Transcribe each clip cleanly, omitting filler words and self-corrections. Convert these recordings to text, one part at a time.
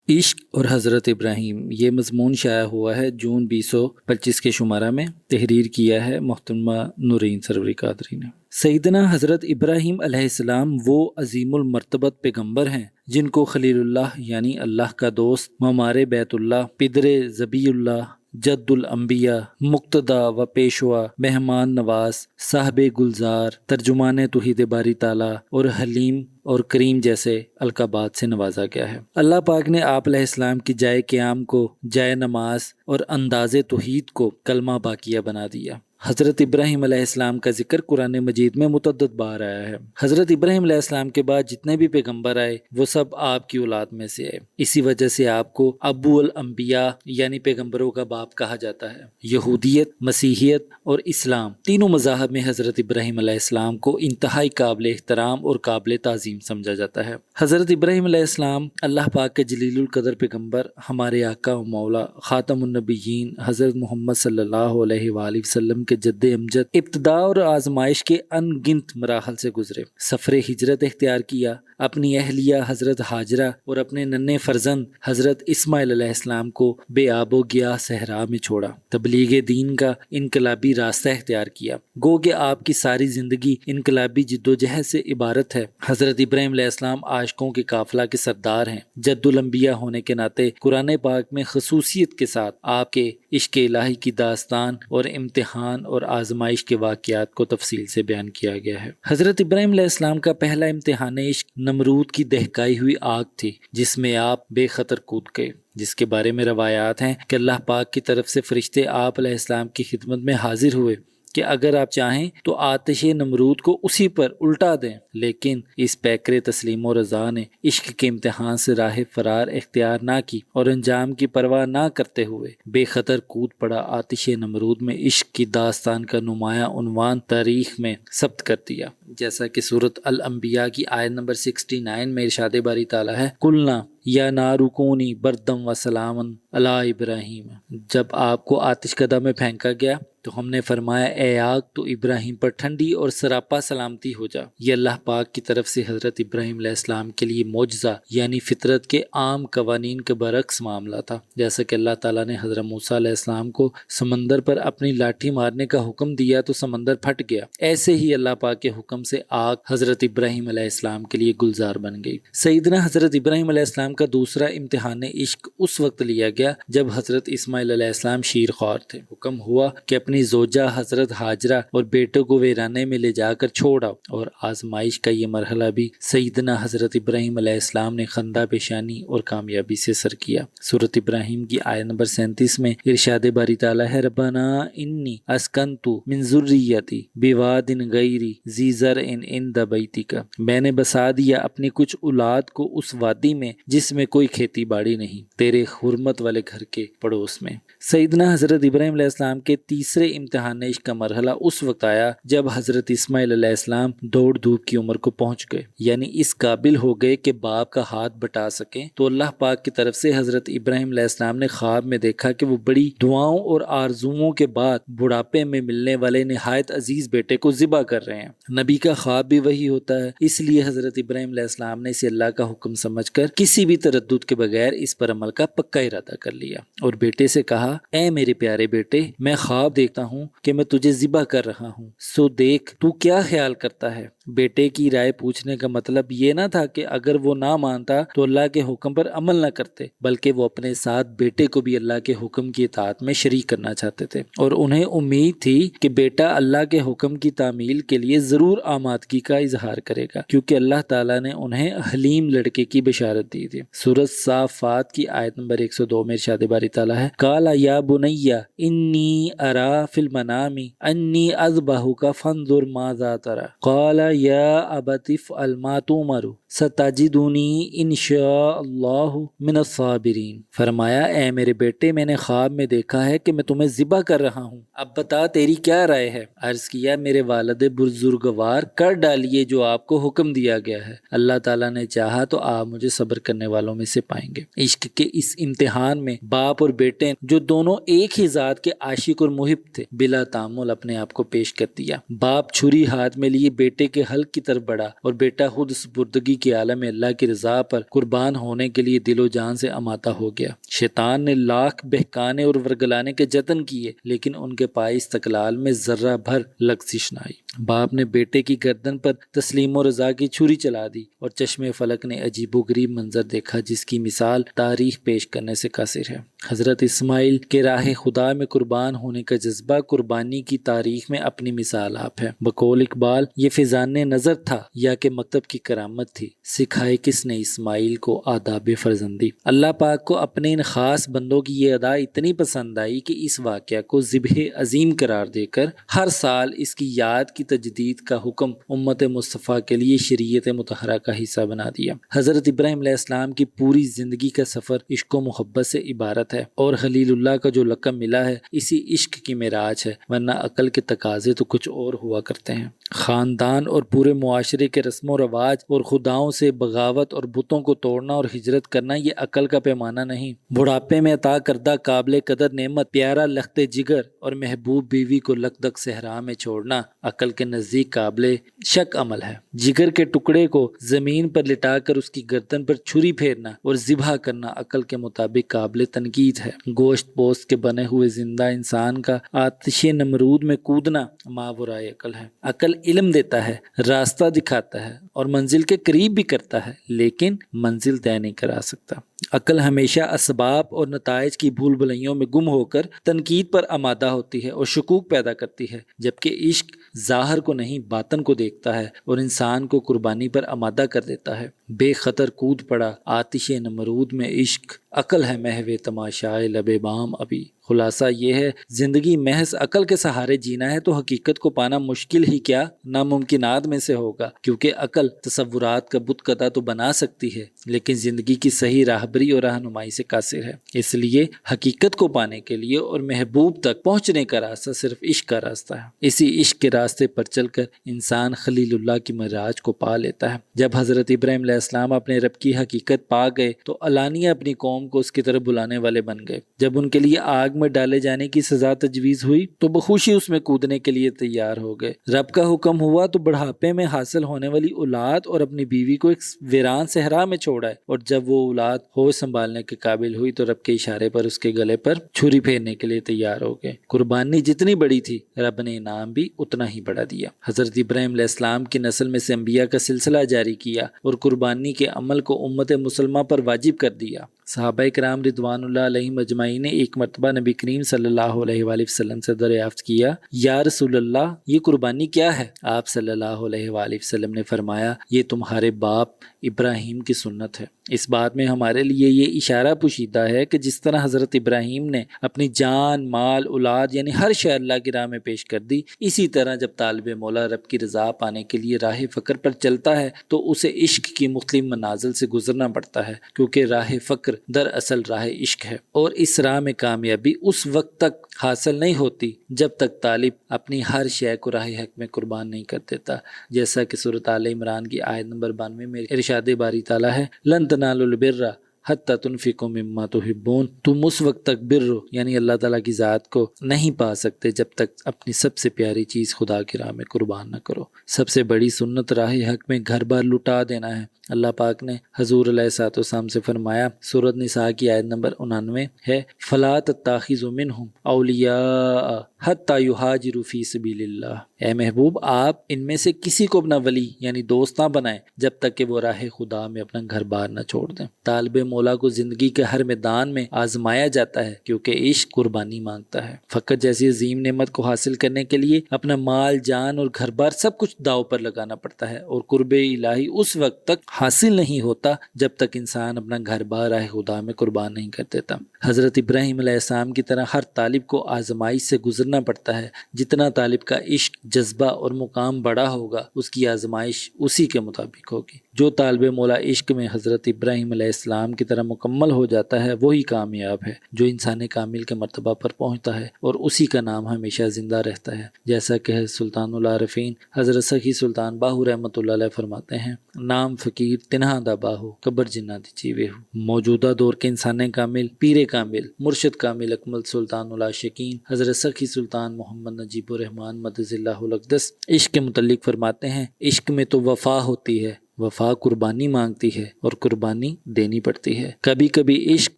عشق اور حضرت ابراہیم، یہ مضمون شائع ہوا ہے جون 2025 کے شمارہ میں۔ تحریر کیا ہے محترمہ نورین سروری قادری نے۔ سیدنا حضرت ابراہیم علیہ السلام وہ عظیم المرتبت پیغمبر ہیں جن کو خلیل اللہ یعنی اللہ کا دوست، معمار بیت اللہ، پدر ذبیح اللہ، جد الانبیاء، مقتدا و پیشوا، مہمان نواز، صاحب گلزار، ترجمان توحید باری تعالیٰ اور حلیم اور کریم جیسے القابات سے نوازا گیا ہے۔ اللہ پاک نے آپ علیہ السلام کی جائے قیام کو جائے نماز اور انداز توحید کو کلمہ باقیہ بنا دیا۔ حضرت ابراہیم علیہ السلام کا ذکر قرآن مجید میں متعدد بار آیا ہے۔ حضرت ابراہیم علیہ السلام کے بعد جتنے بھی پیغمبر آئے وہ سب آپ کی اولاد میں سے آئے، اسی وجہ سے آپ کو ابو الانبیاء یعنی پیغمبروں کا باپ کہا جاتا ہے۔ یہودیت، مسیحیت اور اسلام تینوں مذاہب میں حضرت ابراہیم علیہ السلام کو انتہائی قابل احترام اور قابل تعظیم سمجھا جاتا ہے۔ حضرت ابراہیم علیہ السلام اللہ پاک کے جلیل القدر پیغمبر، ہمارے آقا و مولا خاتم النبیین حضرت محمد صلی اللہ علیہ وآلہ وسلم کے جد امجد ابتدا اور آزمائش کے ان گنت مراحل سے گزرے، سفر ہجرت اختیار کیا، اپنی اہلیہ حضرت ہاجرہ اور اپنے ننھے فرزند حضرت اسماعیل علیہ السلام کو بے آب و گیاہ صحرا میں چھوڑا، تبلیغ دین کا انقلابی راستہ اختیار کیا۔ گو کہ آپ کی ساری زندگی انقلابی جدوجہد سے عبارت ہے۔ حضرت ابراہیم علیہ السلام عاشقوں کے قافلہ کے سردار ہیں۔ جد الانبیاء ہونے کے ناطے قرآن پاک میں خصوصیت کے ساتھ آپ کے عشق الہی کی داستان اور امتحان اور آزمائش کے واقعات کو تفصیل سے بیان کیا گیا ہے۔ حضرت ابراہیم علیہ السلام کا پہلا امتحان عشق نمرود کی دہکائی ہوئی آگ تھی جس میں آپ بے خطر کود گئے، جس کے بارے میں روایات ہیں کہ اللہ پاک کی طرف سے فرشتے آپ علیہ السلام کی خدمت میں حاضر ہوئے کہ اگر آپ چاہیں تو آتش نمرود کو اسی پر الٹا دیں، لیکن اس پیکر تسلیم و رضا نے عشق کے امتحان سے راہ فرار اختیار نہ کی اور انجام کی پرواہ نہ کرتے ہوئے بے خطر کود پڑا۔ آتش نمرود میں عشق کی داستان کا نمایاں عنوان تاریخ میں ثبت کر دیا، جیسا کہ سورۃ الانبیاء کی آیت نمبر 69 میں ارشاد باری تعالیٰ ہے، قلنا یا نارو کونی بردم و سلامن علی ابراہیم۔ جب آپ کو آتش کدہ میں پھینکا گیا تو ہم نے فرمایا اے آگ تو ابراہیم پر ٹھنڈی اور سراپا سلامتی ہو جا۔ یہ اللہ پاک کی طرف سے حضرت ابراہیم علیہ السلام کے لیے معجزہ یعنی فطرت کے عام قوانین کے برعکس معاملہ تھا۔ جیسا کہ اللہ تعالیٰ نے حضرت موسیٰ علیہ السلام کو سمندر پر اپنی لاٹھی مارنے کا حکم دیا تو سمندر پھٹ گیا، ایسے ہی اللہ پاک کے حکم سے آگ حضرت ابراہیم علیہ السلام کے لیے گلزار بن گئی۔ سیدنا حضرت ابراہیم علیہ السلام کا دوسرا امتحان عشق اس وقت لیا گیا جب حضرت اسماعیل علیہ السلام شیر خوار تھے۔ حکم ہوا کہ اپنی زوجہ حضرت ہاجرہ اور بیٹوں کو ویرانے میں لے جا کر چھوڑا، اور آزمائش کا یہ مرحلہ بھی سیدنا حضرت ابراہیم علیہ السلام نے خندہ پیشانی اور کامیابی سے سر کیا۔ سورۃ ابراہیم کی آیت نمبر 37 میں ارشاد باری تعالیٰ ہے، ربنا انی اسکنت من ذریتی بواد غیر ذی زرع عند بیتک۔ میں نے بسا دیا اپنی کچھ اولاد کو اس وادی میں جس میں کوئی کھیتی باڑی نہیں، تیرے حرمت والے گھر کے پڑوس میں۔ سیدنا حضرت ابراہیم علیہ السلام کے تیسرے امتحان عشق کا مرحلہ اس وقت آیا جب حضرت اسماعیل علیہ السلام دوڑ دھوپ کی عمر کو پہنچ گئے، یعنی اس قابل ہو گئے کہ باپ کا ہاتھ بٹا سکیں۔ تو اللہ پاک کی طرف سے حضرت ابراہیم علیہ السلام نے خواب میں دیکھا کہ وہ بڑی دعاؤں اور آرزوؤں کے بعد بڑھاپے میں ملنے والے نہایت عزیز بیٹے کو ذبح کر رہے ہیں۔ نبی کا خواب بھی وہی ہوتا ہے، اس لیے حضرت ابراہیم علیہ السلام نے اسے اللہ کا حکم سمجھ کر کسی بھی تردد کے بغیر اس پر عمل کا پکا ارادہ کر لیا اور بیٹے سے کہا، اے میرے پیارے بیٹے، میں خواب دیکھتا ہوں کہ میں تجھے ذبح کر رہا ہوں، سو دیکھ تو کیا خیال کرتا ہے۔ بیٹے کی رائے پوچھنے کا مطلب یہ نہ تھا کہ اگر وہ نہ مانتا تو اللہ کے حکم پر عمل نہ کرتے، بلکہ وہ اپنے ساتھ بیٹے کو بھی اللہ کے حکم کی اطاعت میں شریک کرنا چاہتے تھے، اور انہیں امید تھی کہ بیٹا اللہ کے حکم کی تعمیل کے لیے ضرور آمادگی کا اظہار کرے گا، کیونکہ اللہ تعالیٰ نے انہیں حلیم لڑکے کی بشارت دی تھی۔ سورۃ صافات کی آیت نمبر 102 میں ارشاد باری تعالیٰ ہے، قال یا بنی انی ارا فی المنام انی اذبحک فانظر ماذا تری، قال یا ابت افعل ما تؤمر ستجدنی ان شاء اللہ من الصابرین۔ فرمایا اے میرے بیٹے، میں نے خواب میں دیکھا ہے کہ میں تمہیں ذبح کر رہا ہوں، اب بتا تیری کیا رائے ہے۔ عرض کیا، میرے والد بزرگوار کر ڈالیے جو آپ کو حکم دیا گیا ہے، اللہ تعالیٰ نے چاہا تو آپ مجھے صبر کرنے والوں میں سے پائیں گے۔ عشق کے اس امتحان میں باپ اور بیٹے جو دونوں ایک ہی ذات کے عاشق اور محب تھے، بلا تعامل اپنے آپ کو پیش کر دیا۔ باپ چھری ہاتھ میں لیے بیٹے کے حلق کی طرف بڑھا اور بیٹا خود سپردگی کی عالم اللہ کی رضا پر قربان ہونے کے لیے دل و جان سے آمادہ ہو گیا۔ شیطان نے لاکھ بہکانے اور ورگلانے کے جتن کیے، لیکن ان کے پائے استقلال میں ذرہ بھر لغزش نہ آئی۔ باپ نے بیٹے کی گردن پر تسلیم و رضا کی چھری چلا دی اور چشم فلک نے عجیب و غریب منظر دیکھا جس کی مثال تاریخ پیش کرنے سے قاصر ہے۔ حضرت اسماعیل کے راہ خدا میں قربان ہونے کا جذبہ قربانی کی تاریخ میں اپنی مثال آپ ہے۔ بقول اقبال یہ فیضان نظر تھا یا کہ مکتب کی کرامت تھی، سکھائے کس نے اسماعیل کو آداب فرزندی۔ اللہ پاک کو اپنے ان خاص بندوں کی یہ ادا اتنی پسند آئی کہ اس واقعہ کو ذبح عظیم قرار دے کر ہر سال اس کی یاد کی تجدید کا حکم امت مصطفیٰ کے لیے شریعت مطہرہ کا حصہ بنا دیا۔ حضرت ابراہیم علیہ السلام کی پوری زندگی کا سفر عشق و محبت سے عبارت ہے، اور خلیل اللہ کا جو لقب ملا ہے اسی عشق کی معراج ہے، ورنہ عقل کے تقاضے تو کچھ اور ہوا کرتے ہیں۔ خاندان اور پورے معاشرے کے رسم و رواج اور خداؤں سے بغاوت اور بتوں کو توڑنا اور ہجرت کرنا یہ عقل کا پیمانہ نہیں۔ بڑھاپے میں عطا کردہ قابل قدر نعمت، پیارا لخت جگر اور محبوب بیوی کو لکدک صحرا میں چھوڑنا عقل کے نزدیک قابل شک عمل ہے۔ جگر کے ٹکڑے کو زمین پر لٹا کر اس کی گردن پر چھری پھیرنا اور ذبح کرنا عقل کے مطابق قابل تنقید ہے۔ گوشت پوست کے بنے ہوئے زندہ انسان کا آتش نمرود میں کودنا ماورائے عقل ہے۔ عقل علم دیتا ہے، راستہ دکھاتا ہے اور منزل کے قریب بھی کرتا ہے، لیکن منزل طے نہیں کرا سکتا۔ عقل ہمیشہ اسباب اور نتائج کی بھول بھلائیوں میں گم ہو کر تنقید پر آمادہ ہوتی ہے اور شکوک پیدا کرتی ہے، جبکہ عشق ظاہر کو نہیں باطن کو دیکھتا ہے اور انسان کو قربانی پر آمادہ کر دیتا ہے۔ بے خطر کود پڑا آتش نمرود میں عشق، عقل ہے محو تماشائے لب بام ابھی۔ خلاصہ یہ ہے، زندگی محض عقل کے سہارے جینا ہے تو حقیقت کو پانا مشکل ہی کیا ناممکنات میں سے ہوگا، کیونکہ عقل تصورات کا بت قطع تو بنا سکتی ہے لیکن زندگی کی صحیح راہبری اور رہنمائی سے قاصر ہے۔ اس لیے حقیقت کو پانے کے لیے اور محبوب تک پہنچنے کا راستہ صرف عشق کا راستہ ہے۔ اسی عشق کے راستے پر چل کر انسان خلیل اللہ کی معراج کو پا لیتا ہے۔ جب حضرت ابراہیم علیہ السلام اپنے رب کی حقیقت پا گئے تو علانیہ اپنی قوم کو اس کی طرف بلانے والے بن گئے۔ جب ان کے لیے آگ میں ڈالے جانے کی سزا تجویز ہوئی تو بخوشی اس میں کودنے کے لیے تیار ہو گئے۔ رب کا حکم ہوا تو بڑھاپے میں حاصل ہونے والی اولاد اور اپنی بیوی کو ایک ویران صحرا میں چھوڑا ہے، اور جب وہ اولاد ہوش سنبھالنے کے قابل ہوئی تو رب کے اشارے پر اس کے گلے پر چھری پھیرنے کے لیے تیار ہو گئے۔ قربانی جتنی بڑی تھی رب نے انعام بھی اتنا ہی بڑھا دیا۔ حضرت ابراہیم علیہ السلام کی نسل میں سے انبیاء کا سلسلہ جاری کیا اور قربانی کے عمل کو امت مسلمہ پر واجب کر دیا۔ صحابہ کرام رضوان اللہ علیہم اجمعین نے ایک مرتبہ نبی کریم صلی اللہ علیہ وآلہ وسلم سے دریافت کیا، یا رسول اللہ یہ قربانی کیا ہے؟ آپ صلی اللہ علیہ وآلہ وسلم نے فرمایا، یہ تمہارے باپ ابراہیم کی سنت ہے۔ اس بات میں ہمارے لیے یہ اشارہ پوشیدہ ہے کہ جس طرح حضرت ابراہیم نے اپنی جان، مال، اولاد یعنی ہر شے اللہ کی راہ میں پیش کر دی، اسی طرح جب طالب مولا رب کی رضا پانے کے لیے راہ فقر پر چلتا ہے تو اسے عشق کی مختلف منازل سے گزرنا پڑتا ہے، کیونکہ راہ فقر دراصل راہ عشق ہے، اور اس راہ میں کامیابی اس وقت تک حاصل نہیں ہوتی جب تک طالب اپنی ہر شے کو راہ حق میں قربان نہیں کر دیتا، جیسا کہ سورۃ آل عمران کی آیت نمبر 92 میں ارشاد باری تعالیٰ ہے، لن تنالوا البر حتی تنفقوا مما تحبون، تم اس وقت تک بر یعنی اللہ تعالیٰ کی ذات کو نہیں پا سکتے جب تک اپنی سب سے پیاری چیز خدا کی راہ میں قربان نہ کرو۔ سب سے بڑی سنت راہ حق میں گھر بار لٹا دینا ہے۔ اللہ پاک نے حضور علیہ الصلوۃ والسلام سے فرمایا، سورۃ نساء کی آیت نمبر 99 ہے، فلا تتخذوا منهم اولیاء حتی یہاجروا فی سبیل اللہ، اے محبوب آپ ان میں سے کسی کو اپنا ولی یعنی دوست نہ بنائیں جب تک کہ وہ راہ خدا میں اپنا گھر بار نہ چھوڑ دیں۔ طالب مولا کو زندگی کے ہر میدان میں آزمایا جاتا ہے کیونکہ عشق قربانی مانگتا ہے۔ فقط جیسی عظیم نعمت کو حاصل کرنے کے لیے اپنا مال، جان اور گھر بار سب کچھ داؤ پر لگانا پڑتا ہے، اور قرب الہی اس وقت تک حاصل نہیں ہوتا جب تک انسان اپنا گھر بار راہ خدا میں قربان نہیں کر دیتا۔ حضرت ابراہیم علیہ السلام کی طرح ہر طالب کو آزمائش سے گزرنا پڑتا ہے۔ جتنا طالب کا عشق، جذبہ اور مقام بڑا ہوگا اس کی آزمائش اسی کے مطابق ہوگی۔ جو طالب مولا عشق میں حضرت ابراہیم علیہ السلام کی طرح مکمل ہو جاتا ہے وہی کامیاب ہے۔ جو انسان کامل کے مرتبہ پر پہنچتا ہے اور اسی کا نام ہمیشہ زندہ رہتا ہے، جیسا کہ سلطان العارفین حضرت سخی سلطان باہو رحمۃ اللہ علیہ فرماتے ہیں، نام فقیر تنہا دا باہو قبر جنہ دی چیوے ہو۔ موجودہ دور کے انسان کامل، پیر کامل، مرشد کامل اکمل سلطان العاشقین حضرت سخی سلطان محمد نجیب الرحمن مدظ اللہ الاقدس عشق کے متعلق فرماتے ہیں، عشق میں تو وفا ہوتی ہے وفا قربانی مانگتی ہے اور قربانی دینی پڑتی ہے۔ کبھی کبھی عشق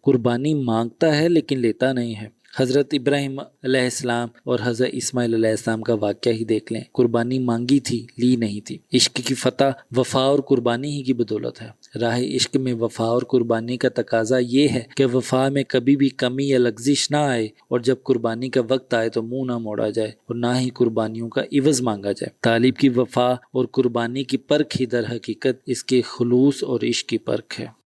قربانی مانگتا ہے لیکن لیتا نہیں ہے۔ حضرت ابراہیم علیہ السلام اور حضرت اسماعیل علیہ السلام کا واقعہ ہی دیکھ لیں، قربانی مانگی تھی، لی نہیں تھی۔ عشق کی فتح وفا اور قربانی ہی کی بدولت ہے۔ راہ عشق میں وفا اور قربانی کا تقاضا یہ ہے کہ وفا میں کبھی بھی کمی یا لغزش نہ آئے، اور جب قربانی کا وقت آئے تو منہ نہ موڑا جائے اور نہ ہی قربانیوں کا عوض مانگا جائے۔ طالب کی وفا اور قربانی کی پرکھ ہی در حقیقت اس کے خلوص اور عشق کی پرکھ ہے۔